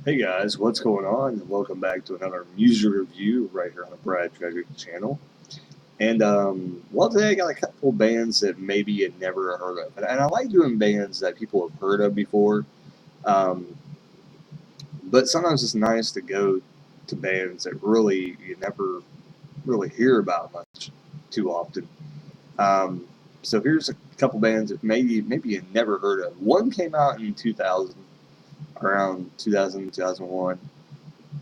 Hey guys, what's going on? And welcome back to another music review right here on the Brad Treasure channel. Well, today I got a couple bands that maybe you never heard of, and I like doing bands that people have heard of before. Um, but sometimes it's nice to go to bands that really you never really hear about much too often. Um, so here's a couple bands that maybe you never heard of. One came out in 2000, around 2000 2001,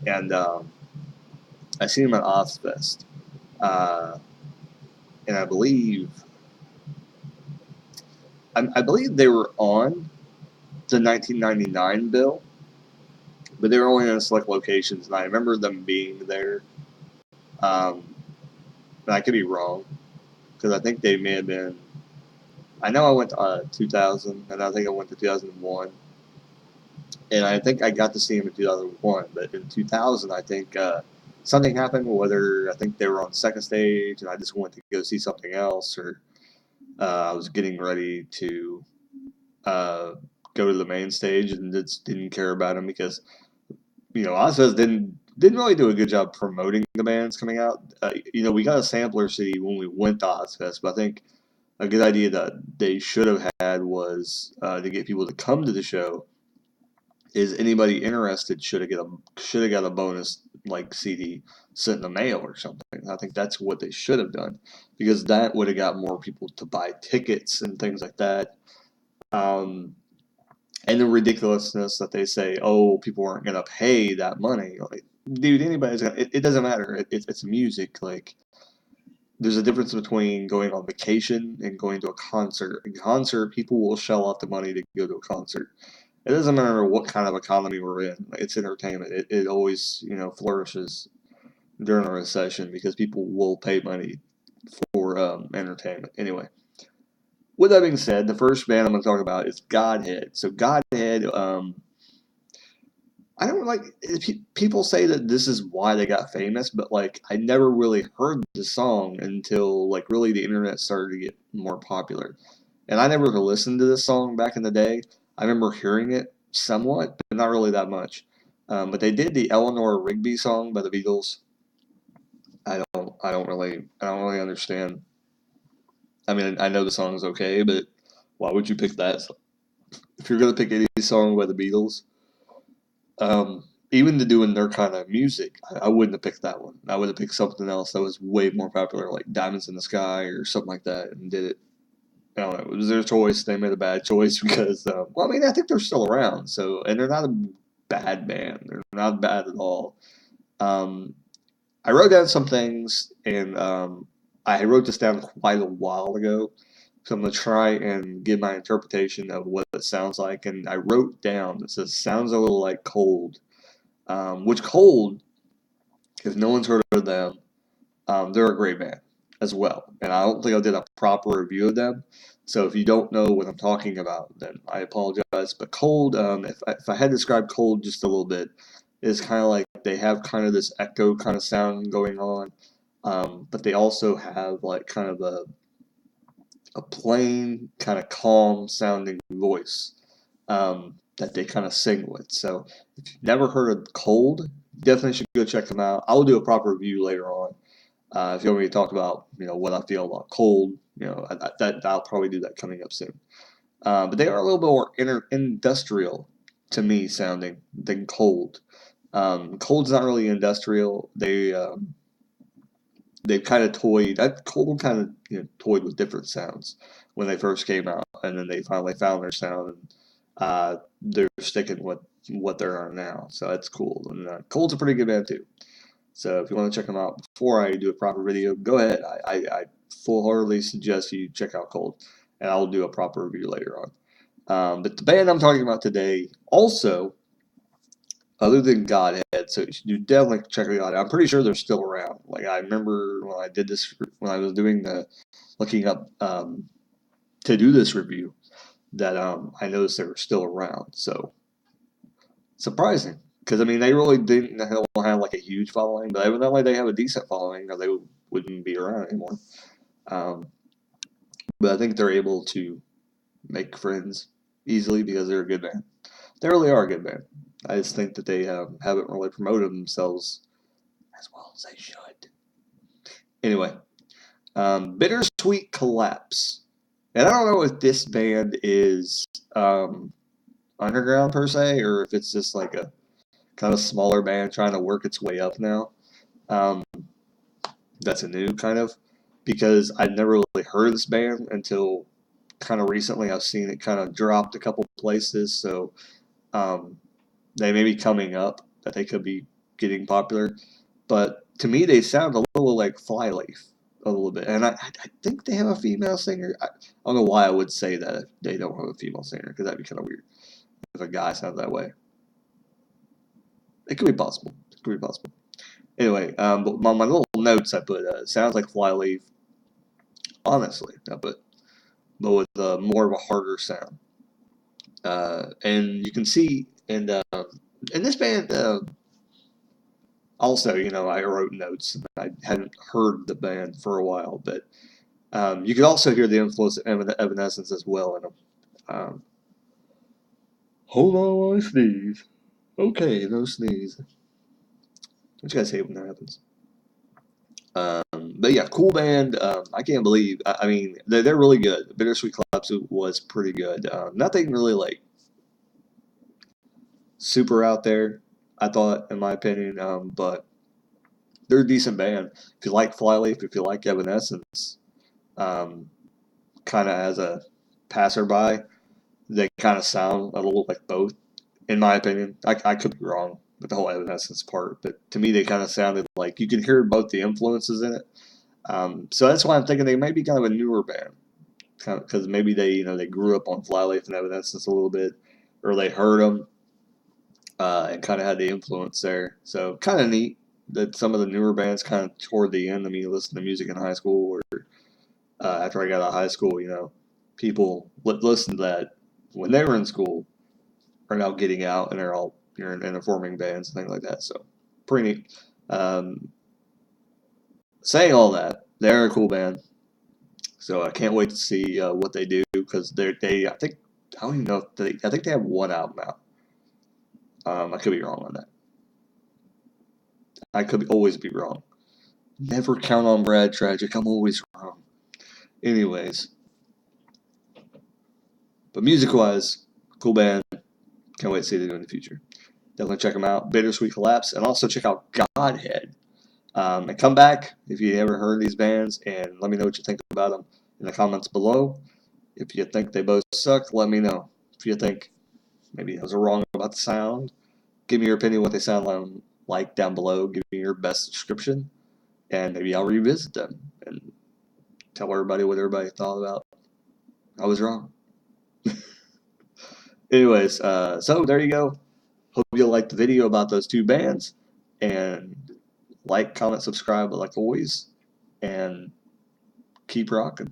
and I seen them at Ozfest. Uh, and I believe they were on the 1999 bill, but they were only in select locations, and I remember them being there. Um, and I could be wrong because I think they may have been. I know I went to 2000, and I think I went to 2001, and I think I got to see them in 2001. But in 2000, I think something happened. Whether I think they were on second stage, and I just went to go see something else, or I was getting ready to uh, go to the main stage and just didn't care about them because Ozfest didn't really do a good job promoting the bands coming out. We got a sampler CD when we went to Ozfest, but I think a good idea that they should have had was to get people to come to the show. Is anybody interested should have got a bonus like CD sent in the mail or something. I think that's what they should have done because that would have got more people to buy tickets and things like that. Um, and the ridiculousness that they say, oh, people aren't gonna pay that money. Like, dude, anybody's gonna. It doesn't matter. It's music. Like, there's a difference between going on vacation and going to a concert. A concert, people will shell out the money to go to a concert. It doesn't matter what kind of economy we're in. It's entertainment. It always flourishes during a recession because people will pay money for entertainment. Anyway, with that being said, the first band I'm going to talk about is Godhead. So Godhead, I don't like people say that this is why they got famous, but like I never really heard the song until like really the internet started to get more popular. And I never listened to this song back in the day. I remember hearing it somewhat, but not really that much. But they did the Eleanor Rigby song by the Beatles. I don't really understand. I mean, I know the song is okay, but why would you pick that? If you're gonna pick any song by the Beatles, even to doing their kind of music, I wouldn't have picked that one. I would have picked something else that was way more popular, like Diamonds in the Sky or something like that, and did it. I don't know. It was their choice. They made a bad choice because, well, I mean, I think they're still around. So, and they're not a bad band. They're not bad at all. Um, I wrote down some things, and I wrote this down quite a while ago. So I'm gonna try and give my interpretation of what it sounds like. And I wrote down it says sounds a little like Cold, which Cold, if no one's heard of them, they're a great band as well. And I don't think I did a proper review of them. So if you don't know what I'm talking about, then I apologize. But Cold, if I had to describe Cold just a little bit, is kind of like they have kind of this echo kind of sound going on, but they also have like kind of a plain, kind of calm sounding voice that they kind of sing with. So if you've never heard of Cold, definitely should go check them out. I'll do a proper review later on. If you want me to talk about, what I feel about Cold, I'll probably do that coming up soon. But they are a little bit more industrial to me sounding than Cold. Cold's not really industrial. They've kind of toyed. Cold kind of toyed with different sounds when they first came out, and then they finally found their sound, and they're sticking with what they're on now. So that's cool. And Cold's a pretty good band too. So if you want to check them out before I do a proper video, go ahead. I full-heartedly suggest you check out Cold, and I'll do a proper review later on. But the band I'm talking about today also, other than Godhead, so you definitely check it out. I'm pretty sure they're still around. Like I remember when I did this, when I was doing the looking up to do this review, that I noticed they were still around. So surprising, because I mean they really didn't have like a huge following, but evidently they have a decent following, or they wouldn't be around anymore. Um, but I think they're able to make friends easily because they're a good band. They really are a good band. I just think that they haven't really promoted themselves as well as they should. Anyway, Bittersweet Collapse. And I don't know if this band is underground per se, or if it's just like a kind of smaller band trying to work its way up now. Um, that's a new kind of, because I'd never really heard of this band until kind of recently. I've seen it kind of dropped a couple places, so um, they may be coming up that they could be getting popular. But to me, they sound a little like Flyleaf, a little bit. And I think they have a female singer. I don't know why I would say that if they don't have a female singer, because that'd be kind of weird if a guy sounds that way. It could be possible. It could be possible. Anyway, but my little notes I put, sounds like Flyleaf, honestly, but with more of a harder sound. And you can see in this band, also, I wrote notes. I hadn't heard the band for a while, but you could also hear the influence of Evanescence as well in them. Um, Hold on while I sneeze. Okay, no sneeze. What you guys hate when that happens? But yeah, cool band. I can't believe. I mean, they're really good. Bittersweet Collapse was pretty good. Nothing really like super out there, I thought, in my opinion. But they're a decent band. If you like Flyleaf, if you like Evanescence, um, kind of as a passerby, they kind of sound a little like both, in my opinion. I could be wrong with the whole Evanescence part, but to me, they kind of sounded like you could hear both the influences in it. So that's why I'm thinking they might be kind of a newer band, kind of because maybe they grew up on Flyleaf and Evanescence a little bit, or they heard them and kind of had the influence there. So kind of neat that some of the newer bands kind of toward the end of me listening to music in high school, or after I got out of high school, people listen to that when they were in school are now getting out and they're all and forming bands and things like that. So pretty neat. Um, Saying all that, they're a cool band. So I can't wait to see what they do, because I think I don't even know if I think they have one album out. I could be wrong on that. I could always be wrong. Never count on Brad Tragic. I'm always wrong. Anyways, but music wise, cool band. Can't wait to see what they do in the future. Definitely check them out. Bittersweet Collapse, and also check out Godhead. And come back if you ever heard these bands, and let me know what you think about them in the comments below. If you think they both suck, let me know. If you think maybe I was wrong about the sound, give me your opinion what they sound like down below. Give me your best description, and maybe I'll revisit them and tell everybody what everybody thought about. I was wrong. Anyways, so there you go. Hope you liked the video about those two bands, and like, comment, subscribe like always, and keep rocking.